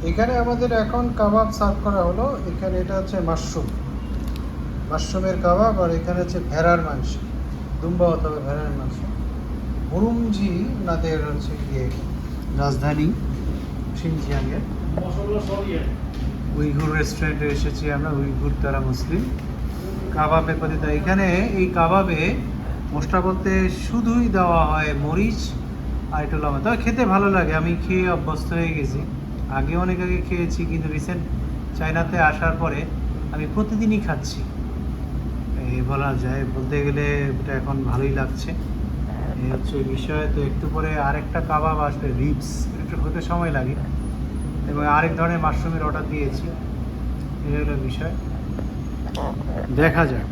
এখানে আমাদের এখন কাবাব সার্ভ করা হলো। এখানে এটা হচ্ছে মাশরুমের কাবাব, আর এখানে হচ্ছে ভেড়ার মাংস, দুম্বা অথবা ভেড়ার মাংস। বুরুমজি ওনাদের হচ্ছে গিয়ে রাজধানী শিনজিয়াংয়ের। উইঘুর রেস্টুরেন্টে এসেছি আমরা, উইঘুর তারা মুসলিম। কাবাবের প্রতি এখানে এই কাবাবে মশলা বলতে শুধুই দেওয়া হয় মরিচ আর একটু লবণ। তবে খেতে ভালো লাগে, আমি খেয়ে অভ্যস্ত হয়ে গেছি। আগে অনেক আগে খেয়েছি, কিন্তু রিসেন্ট চায়নাতে আসার পরে আমি প্রতিদিনই খাচ্ছি, এই বলা যায়। বলতে গেলে এটা এখন ভালোই লাগছে। এই হচ্ছে বিষয়। তো একটু পরে আরেকটা কাবাব আসবে, রিবস, একটু হতে সময় লাগে, এবং আরেক ধরনের মাশরুমের অর্ডার দিয়েছি। এই হলো বিষয়, দেখা যাক।